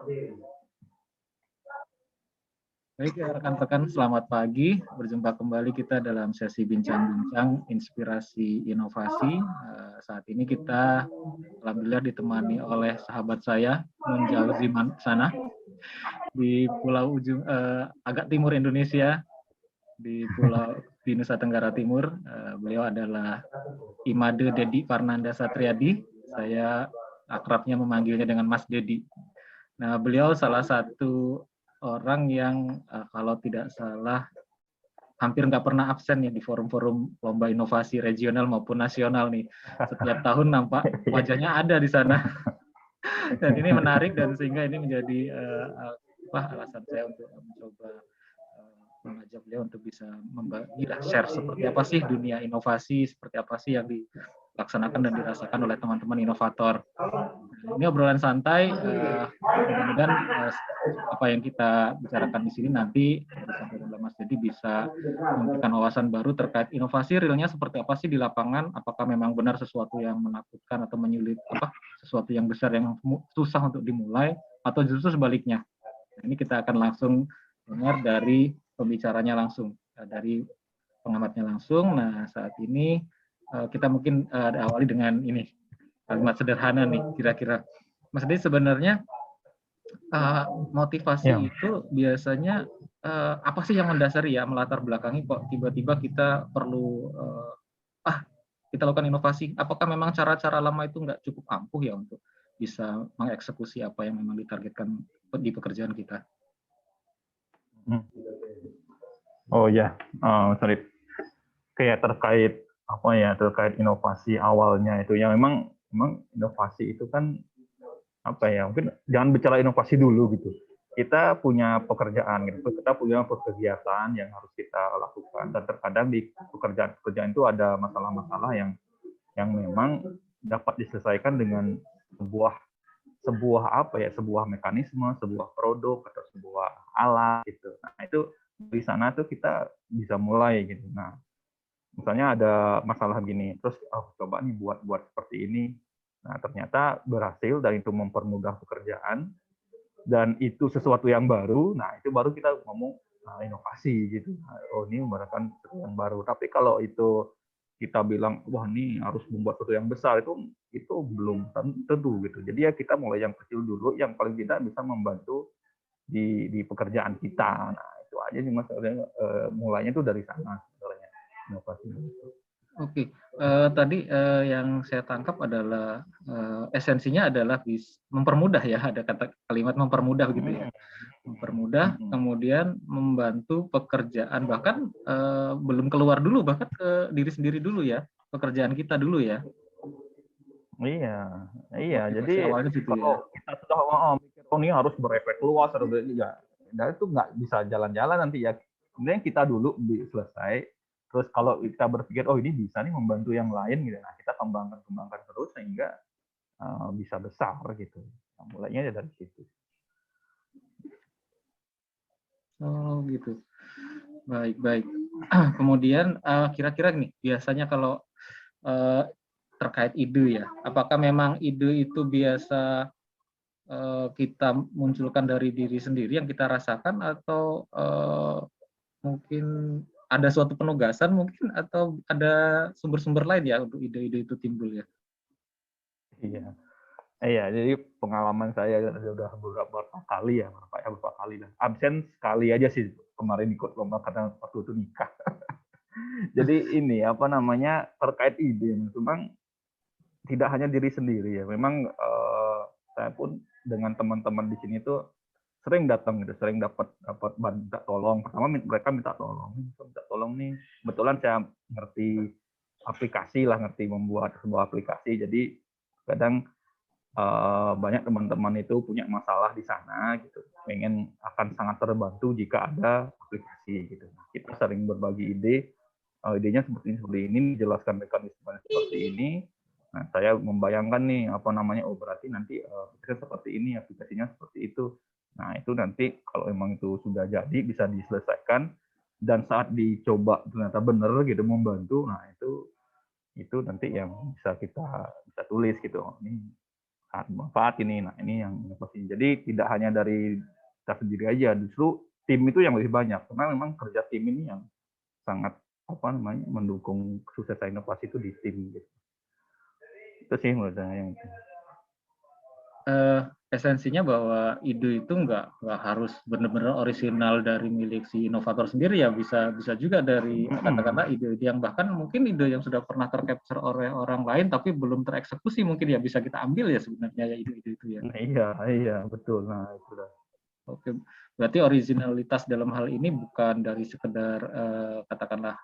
Baik, rekan-rekan, selamat pagi. Berjumpa kembali kita dalam sesi bincang-bincang inspirasi inovasi. Saat ini kita alhamdulillah ditemani oleh sahabat saya, Nun Jauzi sana, di pulau ujung agak timur Indonesia, di Nusa Tenggara Timur. Beliau adalah Imade Dedi Farnanda Satriadi. Saya akrabnya memanggilnya dengan Mas Dedi. Nah, beliau salah satu orang yang kalau tidak salah hampir nggak pernah absen ya di forum-forum lomba inovasi regional maupun nasional nih. Setiap tahun nampak wajahnya ada di sana. Dan ini menarik dan sehingga ini menjadi alasan saya untuk mencoba mengajak beliau untuk bisa membagi share seperti apa sih dunia inovasi, seperti apa sih yang dilaksanakan dan dirasakan oleh teman-teman inovator. Ini obrolan santai, mudah-mudahan apa yang kita bicarakan di sini nanti disampaikan oleh Mas Dedi bisa memberikan wawasan baru terkait inovasi realnya seperti apa sih di lapangan, apakah memang benar sesuatu yang menakutkan atau menyulit, sesuatu yang besar yang susah untuk dimulai, atau justru sebaliknya. Nah, ini kita akan langsung dengar dari pembicaranya langsung, dari pengamatnya langsung. Nah, saat ini kita mungkin awali dengan ini, kalimat sederhana nih, kira-kira. Mas Dedi, sebenarnya motivasi itu biasanya apa sih yang mendasari ya, melatar belakangi kok tiba-tiba kita perlu kita lakukan inovasi? Apakah memang cara-cara lama itu nggak cukup ampuh ya untuk bisa mengeksekusi apa yang memang ditargetkan di pekerjaan kita? Oh ya, sorry. Kayak terkait inovasi awalnya itu ya memang inovasi itu kan mungkin jangan bicara inovasi dulu gitu. Kita punya pekerjaan gitu, kita punya kegiatan yang harus kita lakukan, dan terkadang di pekerjaan itu ada masalah-masalah yang memang dapat diselesaikan dengan sebuah mekanisme, sebuah produk atau sebuah alat gitu. Nah, itu di sana tuh kita bisa mulai gitu. Nah, misalnya ada masalah gini, terus coba nih buat seperti ini. Nah, ternyata berhasil dan itu mempermudah pekerjaan dan itu sesuatu yang baru. Nah, itu baru kita ngomong inovasi gitu. Oh, ini merupakan sesuatu yang baru. Tapi kalau itu kita bilang, wah ini harus membuat sesuatu yang besar, itu belum tentu gitu. Jadi ya kita mulai yang kecil dulu, yang paling tidak bisa membantu di pekerjaan kita. Nah, itu aja sih Mas, mulainya itu dari sana sebenarnya inovasi. Oke, tadi yang saya tangkap adalah esensinya adalah mempermudah ya, ada kalimat mempermudah gitu ya. Mempermudah, kemudian membantu pekerjaan, bahkan belum keluar dulu, bahkan ke diri sendiri dulu ya, pekerjaan kita dulu ya. Iya. Jadi kalau kita sudah mikir, oh ini harus berefek luas, dan itu nggak bisa jalan-jalan nanti ya. Kemudian kita dulu selesai, terus kalau kita berpikir, oh ini bisa nih membantu yang lain gitu, nah kita kembangkan terus sehingga bisa besar gitu. Nah, mulainya dari situ. Oh gitu. Baik. Kemudian kira-kira nih, biasanya kalau terkait ide ya, apakah memang ide itu biasa kita munculkan dari diri sendiri yang kita rasakan, atau mungkin ada suatu penugasan mungkin, atau ada sumber-sumber lain ya untuk ide-ide itu timbul ya? Iya, jadi pengalaman saya sudah beberapa kali lah. Absen sekali aja sih kemarin ikut lomba karena waktu itu nikah. Jadi ini terkait ide, memang tidak hanya diri sendiri ya. Memang saya pun dengan teman-teman di sini tuh sering datang gitu, sering dapat minta tolong. Pertama mereka minta tolong nih. Kebetulan saya ngerti aplikasi lah, ngerti membuat sebuah aplikasi. Jadi kadang banyak teman-teman itu punya masalah di sana gitu, akan sangat terbantu jika ada aplikasi gitu. Kita sering berbagi idenya seperti ini, dijelaskan mekanisme seperti ini. Nah, saya membayangkan nih oh berarti nanti seperti ini, aplikasinya seperti itu. Nah, itu nanti kalau memang itu sudah jadi bisa diselesaikan dan saat dicoba ternyata benar gitu membantu. Nah, itu nanti yang bisa kita tulis gitu. Ini sangat bermanfaat ini. Nah, ini yang inovasi. Jadi tidak hanya dari kita sendiri aja, justru tim itu yang lebih banyak. Karena memang kerja tim ini yang sangat mendukung kesuksesan inovasi itu di tim gitu. Itu sih menurut saya yang esensinya bahwa ide itu nggak harus benar-benar orisinal dari milik si inovator sendiri ya, bisa juga dari katakanlah ide-ide yang bahkan mungkin ide yang sudah pernah tercapture oleh orang lain tapi belum tereksekusi, mungkin ya bisa kita ambil ya sebenarnya ya ide-ide itu ya. Iya betul. Nah itu dah. Oke, berarti originalitas dalam hal ini bukan dari sekedar katakanlah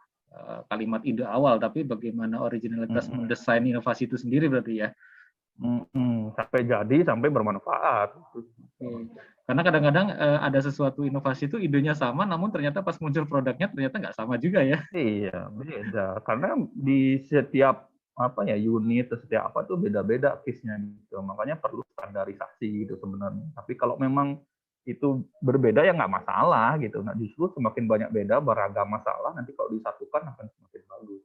kalimat ide awal, tapi bagaimana originalitas mendesain inovasi itu sendiri berarti ya. Sampai jadi, sampai bermanfaat. Oke. Karena kadang-kadang ada sesuatu inovasi itu idenya sama, namun ternyata pas muncul produknya ternyata nggak sama juga ya. Iya, beda. Karena di setiap unit, setiap apa tuh beda-beda case-nya gitu. Makanya perlu standarisasi gitu sebenarnya. Tapi kalau memang itu berbeda ya nggak masalah gitu. Nah justru semakin banyak beda, beragam masalah, nanti kalau disatukan akan semakin bagus.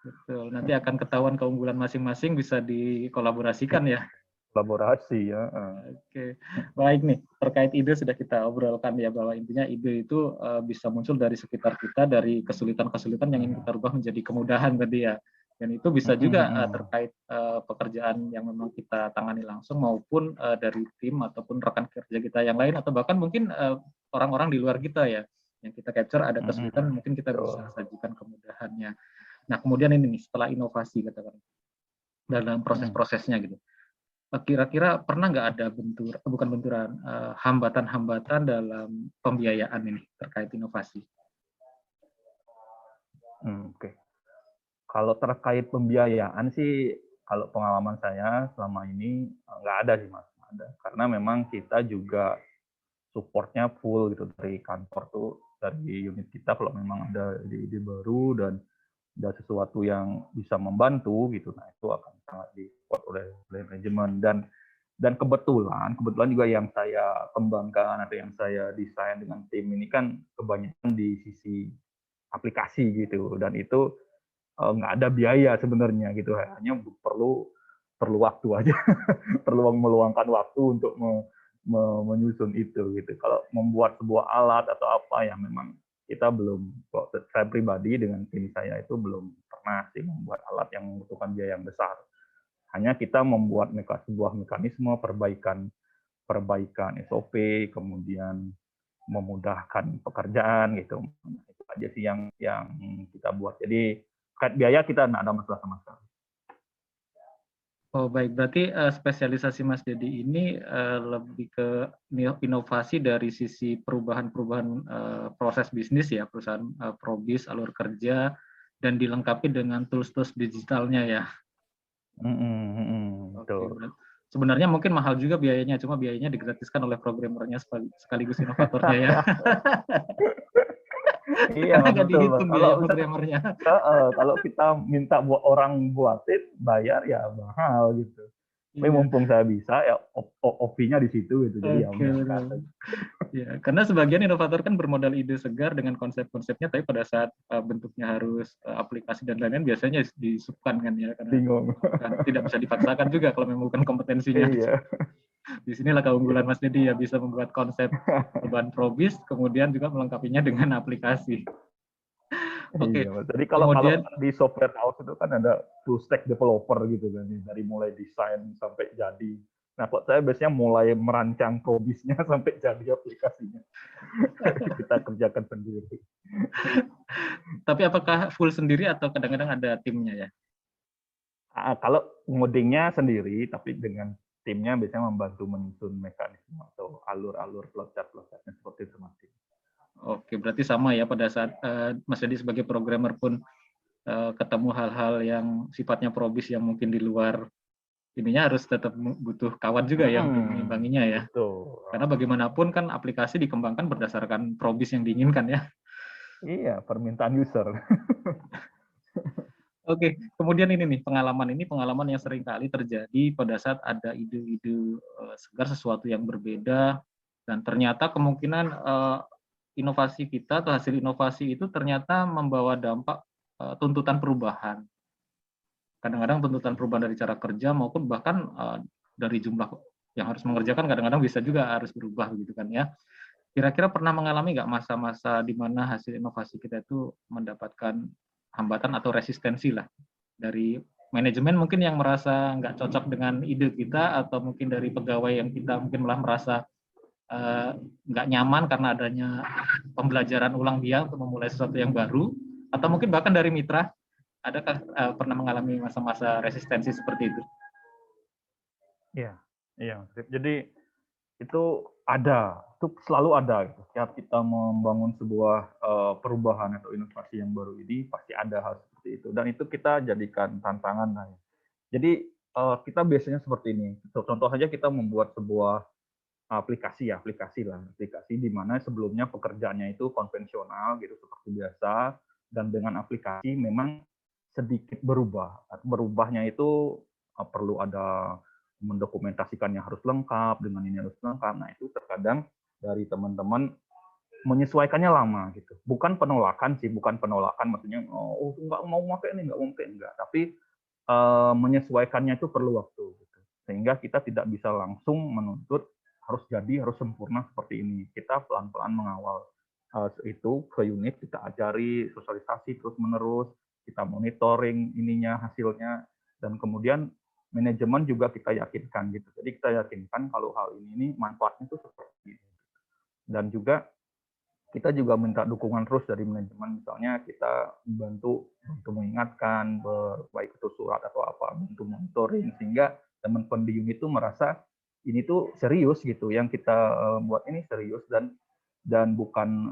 Betul. Nanti akan ketahuan keunggulan masing-masing, bisa dikolaborasikan ya. Kolaborasi ya. Oke, baik nih. Terkait ide sudah kita obrolkan ya, bahwa intinya ide itu bisa muncul dari sekitar kita, dari kesulitan-kesulitan yang ingin kita rubah menjadi kemudahan tadi ya. Dan itu bisa juga terkait pekerjaan yang memang kita tangani langsung, maupun dari tim ataupun rekan kerja kita yang lain, atau bahkan mungkin orang-orang di luar kita ya, yang kita capture ada kesulitan, mungkin kita bisa sajikan kemudahannya. Nah, kemudian ini nih, setelah inovasi katakan dalam proses-prosesnya gitu, kira-kira pernah nggak ada hambatan-hambatan dalam pembiayaan ini terkait inovasi? Oke. Kalau terkait pembiayaan sih, kalau pengalaman saya selama ini nggak ada sih Mas. Nggak ada. Karena memang kita juga supportnya full gitu dari kantor tuh, dari unit kita kalau memang ada ide-ide baru dan ada sesuatu yang bisa membantu gitu, nah itu akan sangat di-support oleh manajemen. Dan kebetulan juga yang saya kembangkan atau yang saya desain dengan tim ini kan kebanyakan di sisi aplikasi gitu, dan itu nggak ada biaya sebenarnya gitu, hanya perlu waktu aja. Perlu meluangkan waktu untuk menyusun itu gitu. Kalau membuat sebuah alat atau apa yang memang kita belum, saya pribadi dengan tim saya itu belum pernah sih membuat alat yang membutuhkan biaya yang besar. Hanya kita membuat sebuah mekanisme perbaikan SOP, kemudian memudahkan pekerjaan gitu. Itu aja sih yang kita buat. Jadi terkait biaya kita nggak ada masalah sama sekali. Oh baik, berarti spesialisasi Mas Dedi ini lebih ke inovasi dari sisi perubahan-perubahan proses bisnis ya, perusahaan Probis, alur kerja, dan dilengkapi dengan tools-tools digitalnya ya. Oke, sebenarnya mungkin mahal juga biayanya, cuma biayanya digratiskan oleh programmernya sekaligus inovatornya ya. Iya, karena nggak betul. dihitung biaya programmernya. Kalau kita minta orang buatin, bayar ya mahal gitu. Tapi mumpung saya bisa, ya OP-nya di situ gitu. Jadi ya, karena sebagian inovator kan bermodal ide segar dengan konsep-konsepnya, tapi pada saat bentuknya harus aplikasi dan lain-lain biasanya disubkan kan ya, karena bingung. Tidak bisa dipaksakan juga kalau memang bukan kompetensinya. Iya. Di sinilah keunggulan Mas Dedi ya, bisa membuat konsep perubahan Probis, kemudian juga melengkapinya dengan aplikasi. Oke. Iya, jadi kalau di software house itu kan ada full stack developer gitu kan, dari mulai desain sampai jadi. Nah, kok saya biasanya mulai merancang Probisnya sampai jadi aplikasinya. Kita kerjakan sendiri. Tapi apakah full sendiri atau kadang-kadang ada timnya ya? Kalau ngodingnya sendiri, tapi dengan timnya biasanya membantu menyusun mekanisme atau alur-alur flowchart-flowchartnya seperti itu. Oke, berarti sama ya, pada saat Mas Dedi sebagai programmer pun ketemu hal-hal yang sifatnya Probis yang mungkin di luar ininya, harus tetap butuh kawan juga ya untuk mengimbanginya ya. Betul. Karena bagaimanapun kan aplikasi dikembangkan berdasarkan Probis yang diinginkan ya. Iya, permintaan user. Oke, kemudian ini nih, pengalaman yang sering kali terjadi pada saat ada ide-ide segar, sesuatu yang berbeda, dan ternyata kemungkinan inovasi kita atau hasil inovasi itu ternyata membawa dampak tuntutan perubahan. Kadang-kadang tuntutan perubahan dari cara kerja maupun bahkan dari jumlah yang harus mengerjakan kadang-kadang bisa juga harus berubah gitu kan ya. Kira-kira pernah mengalami nggak masa-masa di mana hasil inovasi kita itu mendapatkan hambatan atau resistensi lah dari manajemen mungkin yang merasa nggak cocok dengan ide kita, atau mungkin dari pegawai yang kita mungkin malah merasa nggak nyaman karena adanya pembelajaran ulang dia untuk memulai sesuatu yang baru, atau mungkin bahkan dari mitra, adakah pernah mengalami masa-masa resistensi seperti itu? Iya, iya. Jadi itu ada, itu selalu ada. Gitu. Setiap kita membangun sebuah perubahan atau inovasi yang baru ini, pasti ada hal seperti itu. Dan itu kita jadikan tantangan. Nah. Jadi kita biasanya seperti ini. Contoh saja kita membuat sebuah aplikasi di mana sebelumnya pekerjaannya itu konvensional gitu seperti biasa, dan dengan aplikasi memang sedikit berubah. Berubahnya itu perlu ada mendokumentasikannya harus lengkap, dengan ini harus lengkap. Nah, itu terkadang dari teman-teman menyesuaikannya lama gitu. Bukan penolakan sih, bukan penolakan maksudnya oh nggak mau pakai ini, nggak mau pakai enggak, tapi menyesuaikannya itu perlu waktu gitu. Sehingga kita tidak bisa langsung menuntut harus jadi, harus sempurna seperti ini. Kita pelan-pelan mengawal itu ke unit, kita ajari sosialisasi terus-menerus, kita monitoring ininya hasilnya, dan kemudian manajemen juga kita yakinkan gitu. Jadi kita yakinkan kalau hal ini manfaatnya itu seperti ini. Dan juga kita juga minta dukungan terus dari manajemen, misalnya kita bantu mengingatkan, baik itu surat atau apa, bantu monitoring, sehingga teman-teman di unit itu merasa ini tuh serius gitu, yang kita buat ini serius dan bukan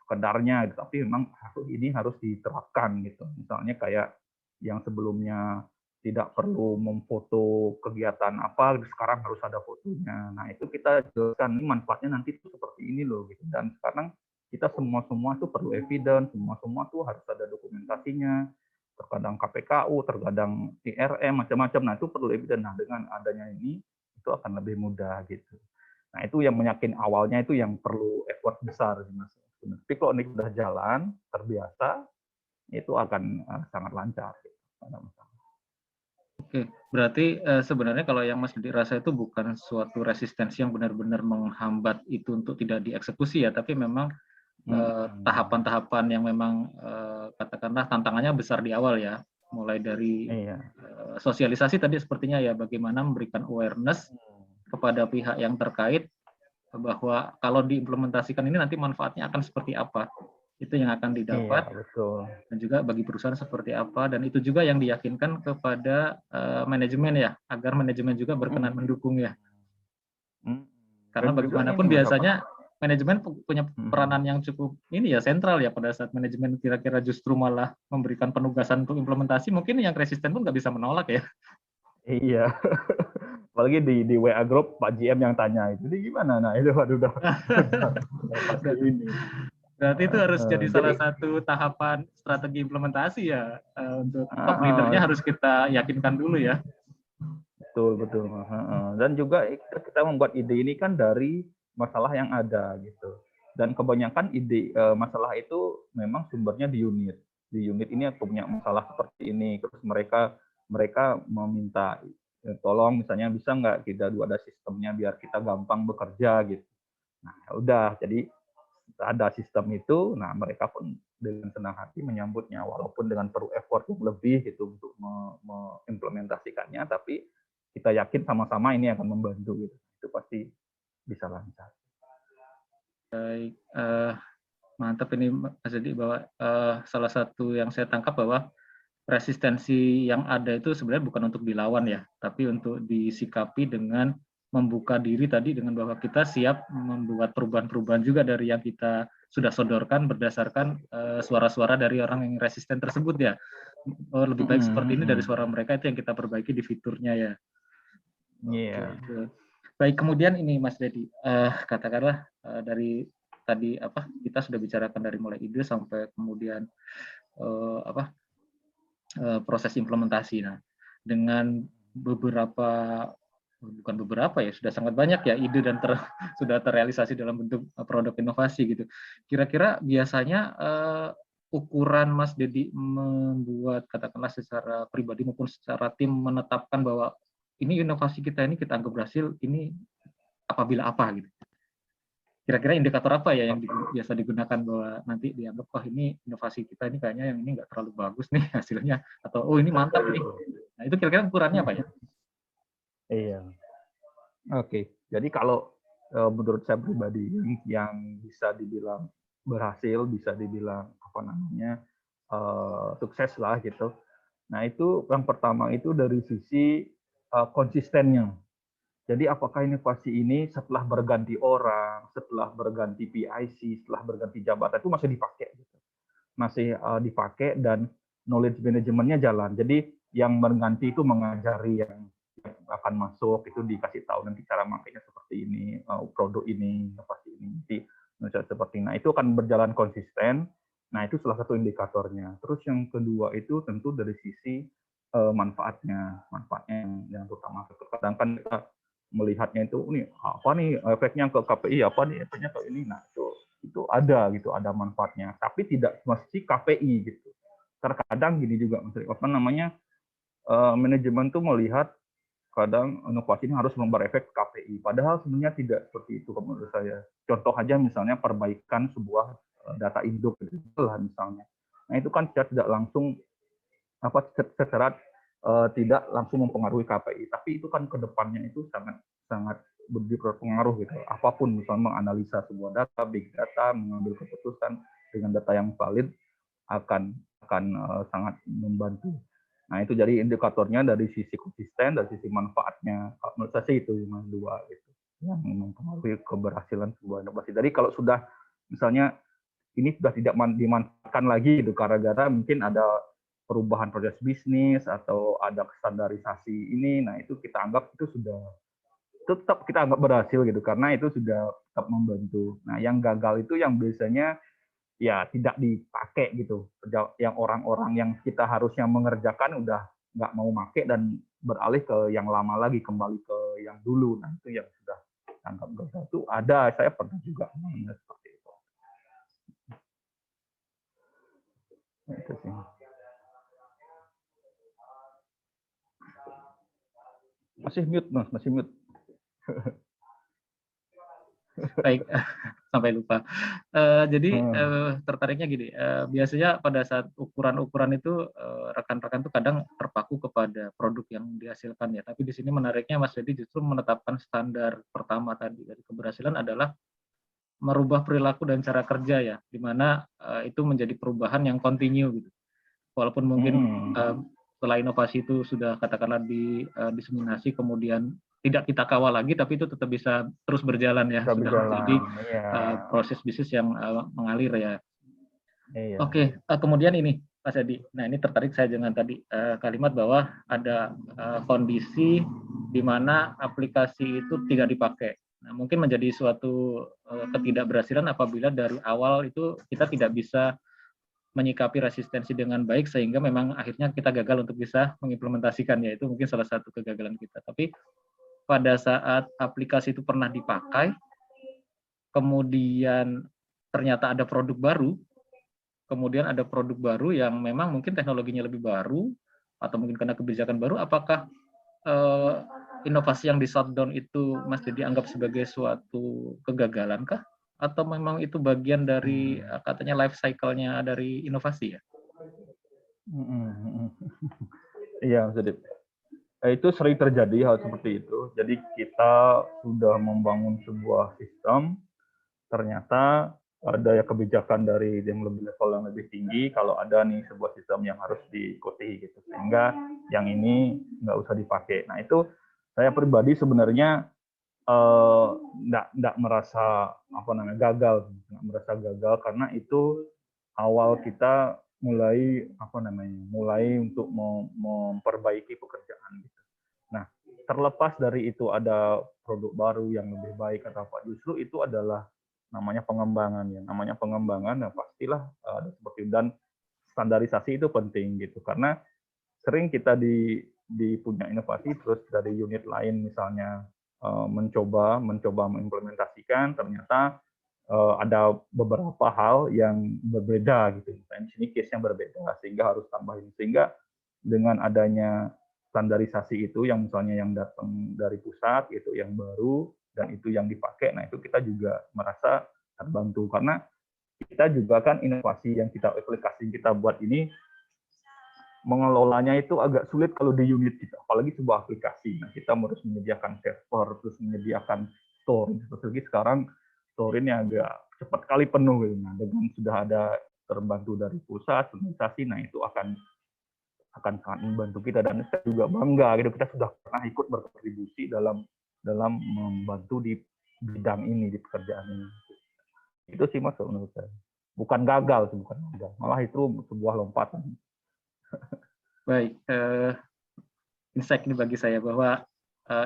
sekedarnya, gitu. Tapi memang ini harus diterapkan gitu. Misalnya kayak yang sebelumnya tidak perlu memfoto kegiatan apa, sekarang harus ada fotonya. Nah, itu kita jelaskan, ini manfaatnya nanti tuh seperti ini loh gitu. Dan sekarang kita semua tuh perlu evidence, semua tuh harus ada dokumentasinya. Terkadang KPKU, terkadang IRM, macam-macam. Nah, itu perlu evidence. Nah, dengan adanya ini itu akan lebih mudah gitu. Nah, itu yang meyakin awalnya itu yang perlu effort besar, Mas. Tapi kalau ini sudah jalan, terbiasa, itu akan sangat lancar. Gitu. Oke, berarti sebenarnya kalau yang Mas Didi rasa itu bukan suatu resistensi yang benar-benar menghambat itu untuk tidak dieksekusi ya, tapi memang tahapan-tahapan yang memang katakanlah tantangannya besar di awal ya, mulai dari sosialisasi tadi sepertinya ya, bagaimana memberikan awareness kepada pihak yang terkait bahwa kalau diimplementasikan ini nanti manfaatnya akan seperti apa, itu yang akan didapat. Iya, betul. Dan juga bagi perusahaan seperti apa, dan itu juga yang diyakinkan kepada manajemen ya, agar manajemen juga berkenan mendukung ya. Karena bagaimanapun biasanya manajemen punya peranan yang cukup ini ya, sentral ya, pada saat manajemen kira-kira justru malah memberikan penugasan untuk implementasi, mungkin yang resisten pun nggak bisa menolak ya. Iya. Apalagi di WA group Pak GM yang tanya itu, ini gimana? Nah, itu udah pasti ini. Berarti itu harus jadi salah satu tahapan strategi implementasi ya, untuk top leader-nya harus kita yakinkan dulu ya. Betul. Dan juga kita membuat ide ini kan dari masalah yang ada gitu. Dan kebanyakan ide masalah itu memang sumbernya di unit. Di unit ini punya masalah seperti ini, terus mereka meminta tolong misalnya bisa nggak kita ada sistemnya biar kita gampang bekerja gitu. Nah, udah jadi ada sistem itu, nah mereka pun dengan senang hati menyambutnya, walaupun dengan perlu effort yang lebih gitu untuk mengimplementasikannya, tapi kita yakin sama-sama ini akan membantu gitu. Itu pasti bisa lancar. Baik, mantap ini Mas Didi, bahwa salah satu yang saya tangkap bahwa resistensi yang ada itu sebenarnya bukan untuk dilawan ya, tapi untuk disikapi dengan membuka diri tadi, dengan bahwa kita siap membuat perubahan-perubahan juga dari yang kita sudah sodorkan berdasarkan suara-suara dari orang yang resisten tersebut ya. Lebih baik seperti ini dari suara mereka, itu yang kita perbaiki di fiturnya ya. Iya. Okay. Baik, kemudian ini Mas Dedi, katakanlah dari tadi kita sudah bicarakan dari mulai ide sampai kemudian proses implementasi. Nah, dengan bukan beberapa ya, sudah sangat banyak ya ide dan sudah terrealisasi dalam bentuk produk inovasi gitu. Kira-kira biasanya ukuran Mas Dedi membuat, katakanlah secara pribadi maupun secara tim, menetapkan bahwa ini inovasi kita ini kita anggap berhasil ini apabila apa gitu. Kira-kira indikator apa ya yang biasa digunakan bahwa nanti dianggap oh ini inovasi kita ini kayaknya yang ini nggak terlalu bagus nih hasilnya, atau oh ini mantap nih. Nah itu kira-kira ukurannya apa ya? Iya. Oke. Jadi kalau menurut saya pribadi yang bisa dibilang berhasil, bisa dibilang apa namanya sukses lah gitu. Nah itu yang pertama itu dari sisi konsistennya. Jadi apakah inovasi ini setelah berganti orang, setelah berganti PIC, setelah berganti jabatan itu masih dipakai, gitu. Masih dipakai dan knowledge manajemennya jalan. Jadi yang mengganti itu mengajari yang akan masuk itu dikasih tahu nanti cara makainya seperti ini, produk ini, inovasi ini, nanti seperti ini. Nah itu akan berjalan konsisten. Nah itu salah satu indikatornya. Terus yang kedua itu tentu dari sisi manfaatnya yang terutama. Kadang kan kita melihatnya itu nih apa nih efeknya ke KPI, apa nih efeknya ke ini. Nah itu ada gitu, ada manfaatnya, tapi tidak mesti KPI gitu. Terkadang gini juga apa namanya manajemen tuh melihat kadang inovasi ini harus berefek KPI, padahal sebenarnya tidak seperti itu menurut saya. Contoh aja misalnya perbaikan sebuah data induk gitu lah misalnya. Nah itu kan tidak langsung apa secara tidak langsung mempengaruhi KPI, tapi itu kan kedepannya itu sangat berpengaruh gitu. Apapun misalnya menganalisa sebuah data, big data, mengambil keputusan dengan data yang valid akan sangat membantu. Nah itu jadi indikatornya dari sisi konsisten, dari sisi manfaatnya. Menurut saya sih itu cuma dua gitu yang mempengaruhi keberhasilan sebuah inovasi. Jadi kalau sudah misalnya ini sudah tidak dimanfaatkan lagi gitu gara-gara mungkin ada perubahan proses bisnis atau ada standarisasi ini, nah itu kita anggap itu sudah tetap kita anggap berhasil gitu karena itu sudah tetap membantu. Nah yang gagal itu yang biasanya ya tidak dipakai gitu, yang orang-orang yang kita harusnya mengerjakan udah nggak mau pakai dan beralih ke yang lama lagi, kembali ke yang dulu. Nah itu yang sudah anggap gagal itu ada, saya pernah juga mengalami seperti itu. Itu sih. Masih mute, Mas, masih mute. Baik, sampai lupa. Jadi tertariknya gini, biasanya pada saat ukuran-ukuran itu rekan-rekan tuh kadang terpaku kepada produk yang dihasilkan ya. Tapi di sini menariknya Mas Dedi justru menetapkan standar pertama tadi dari keberhasilan adalah merubah perilaku dan cara kerja ya, di mana itu menjadi perubahan yang kontinu gitu. Walaupun mungkin setelah inovasi itu sudah katakanlah diseminasi kemudian tidak kita kawal lagi, tapi itu tetap bisa terus berjalan ya, sudah menjadi proses bisnis yang mengalir ya. Iya. Oke, kemudian ini Mas Edi, nah ini tertarik saya dengan tadi kalimat bahwa ada kondisi di mana aplikasi itu tidak dipakai. Nah, mungkin menjadi suatu ketidakberhasilan apabila dari awal itu kita tidak bisa menyikapi resistensi dengan baik sehingga memang akhirnya kita gagal untuk bisa mengimplementasikannya. Itu mungkin salah satu kegagalan kita. Tapi pada saat aplikasi itu pernah dipakai, kemudian ternyata ada produk baru, kemudian ada produk baru yang memang mungkin teknologinya lebih baru atau mungkin karena kebijakan baru, apakah inovasi yang di shutdown itu Mas Dedi anggap sebagai suatu kegagalan kah? Atau memang itu bagian dari katanya life cycle-nya dari inovasi ya? Iya, jadi itu sering terjadi hal seperti itu. Jadi kita sudah membangun sebuah sistem, ternyata ada ya kebijakan dari yang lebih level yang lebih tinggi. Kalau ada nih sebuah sistem yang harus diikuti gitu, sehingga yang ini nggak usah dipakai. Nah itu saya pribadi sebenarnya nggak merasa apa namanya gagal, nggak merasa gagal karena itu awal kita mulai apa namanya mulai untuk memperbaiki pekerjaan gitu. Nah terlepas dari itu ada produk baru yang lebih baik atau apa, justru itu adalah namanya pengembangan ya, namanya pengembangan ya pastilah ada seperti dan standarisasi itu penting gitu karena sering kita di punya inovasi terus dari unit lain misalnya mencoba mengimplementasikan ternyata ada beberapa hal yang berbeda gitu. Misalnya di sini case-nya berbeda sehingga harus tambahin. Sehingga dengan adanya standarisasi itu yang misalnya yang datang dari pusat gitu, yang baru dan itu yang dipakai. Nah, itu kita juga merasa terbantu karena kita juga kan inovasi yang aplikasi kita buat ini mengelolanya itu agak sulit kalau di unit kita, apalagi sebuah aplikasi. Nah, kita harus menyediakan server, terus menyediakan store. Apalagi sekarang store ini agak cepat kali penuh. Gitu. Nah, dengan sudah ada terbantu dari pusat, organisasi, nah itu akan sangat membantu kita dan saya juga bangga gitu kita sudah pernah ikut berkontribusi dalam membantu di bidang ini di pekerjaan ini. Itu sih Mas menurut saya. Bukan gagal, malah itu sebuah lompatan. Baik, insight ini bagi saya bahwa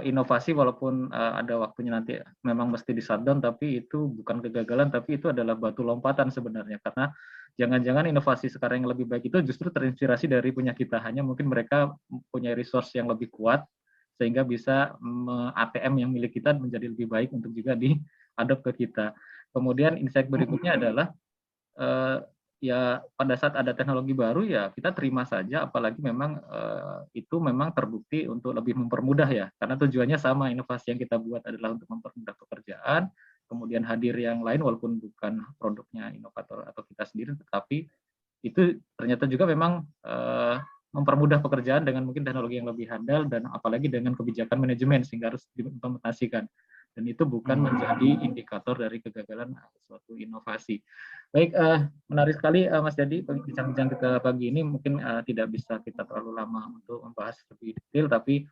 inovasi walaupun ada waktunya nanti memang mesti di shutdown, tapi itu bukan kegagalan, tapi itu adalah batu lompatan sebenarnya. Karena jangan-jangan inovasi sekarang yang lebih baik itu justru terinspirasi dari punya kita. Hanya mungkin mereka punya resource yang lebih kuat, sehingga bisa ATM yang milik kita menjadi lebih baik untuk juga diadop ke kita. Kemudian insight berikutnya adalah ya pada saat ada teknologi baru ya kita terima saja, apalagi memang itu memang terbukti untuk lebih mempermudah ya, karena tujuannya sama, inovasi yang kita buat adalah untuk mempermudah pekerjaan, kemudian hadir yang lain walaupun bukan produknya inovator atau kita sendiri, tetapi itu ternyata juga memang mempermudah pekerjaan dengan mungkin teknologi yang lebih handal dan apalagi dengan kebijakan manajemen sehingga harus diimplementasikan. Dan itu bukan menjadi indikator dari kegagalan suatu inovasi. Baik, menarik sekali Mas Jadi bincang-bincang kita pagi ini. Mungkin tidak bisa kita terlalu lama untuk membahas lebih detail, tapi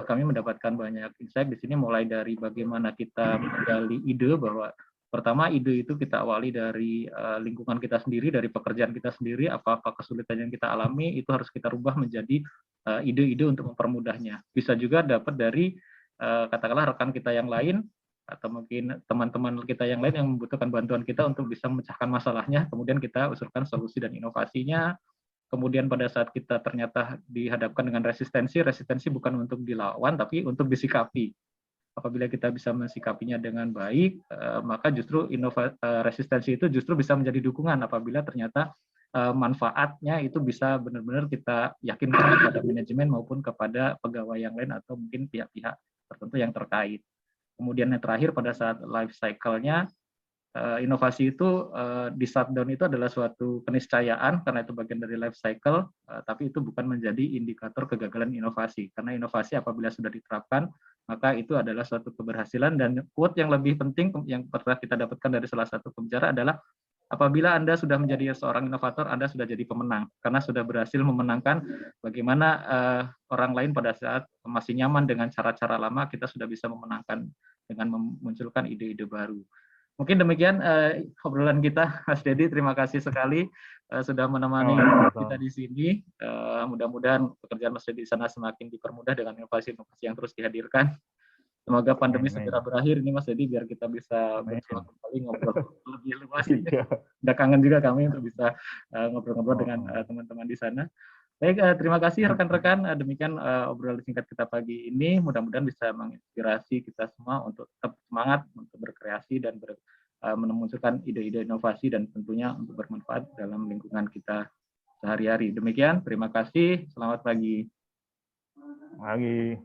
kami mendapatkan banyak insight di sini, mulai dari bagaimana kita menggali ide bahwa pertama ide itu kita awali dari lingkungan kita sendiri, dari pekerjaan kita sendiri, apa kesulitan yang kita alami itu harus kita rubah menjadi ide-ide untuk mempermudahnya. Bisa juga dapat dari katakanlah rekan kita yang lain atau mungkin teman-teman kita yang lain yang membutuhkan bantuan kita untuk bisa memecahkan masalahnya, kemudian kita usulkan solusi dan inovasinya. Kemudian pada saat kita ternyata dihadapkan dengan resistensi bukan untuk dilawan tapi untuk disikapi. Apabila kita bisa mensikapinya dengan baik, maka justru resistensi itu justru bisa menjadi dukungan apabila ternyata manfaatnya itu bisa benar-benar kita yakinkan kepada manajemen maupun kepada pegawai yang lain atau mungkin pihak-pihak tertentu yang terkait. Kemudian yang terakhir pada saat life cycle-nya, inovasi itu di shutdown itu adalah suatu keniscayaan karena itu bagian dari life cycle, tapi itu bukan menjadi indikator kegagalan inovasi. Karena inovasi apabila sudah diterapkan, maka itu adalah suatu keberhasilan. Dan quote yang lebih penting yang pernah kita dapatkan dari salah satu pembicara adalah apabila Anda sudah menjadi seorang inovator, Anda sudah jadi pemenang karena sudah berhasil memenangkan bagaimana orang lain pada saat masih nyaman dengan cara-cara lama, kita sudah bisa memenangkan dengan memunculkan ide-ide baru. Mungkin demikian obrolan kita, Mas Dedi. Terima kasih sekali sudah menemani kita di sini. Mudah-mudahan pekerjaan Mas Dedi di sana semakin dipermudah dengan inovasi-inovasi yang terus dihadirkan. Semoga pandemi segera berakhir ini Mas Dedi, biar kita bisa bersua kembali ngobrol lebih luas. Udah kangen juga kami untuk bisa ngobrol-ngobrol dengan teman-teman di sana. Baik, terima kasih rekan-rekan. Demikian obrolan singkat kita pagi ini. Mudah-mudahan bisa menginspirasi kita semua untuk tetap semangat untuk berkreasi dan menemukan ide-ide inovasi dan tentunya untuk bermanfaat dalam lingkungan kita sehari-hari. Demikian, terima kasih. Selamat pagi. Pagi.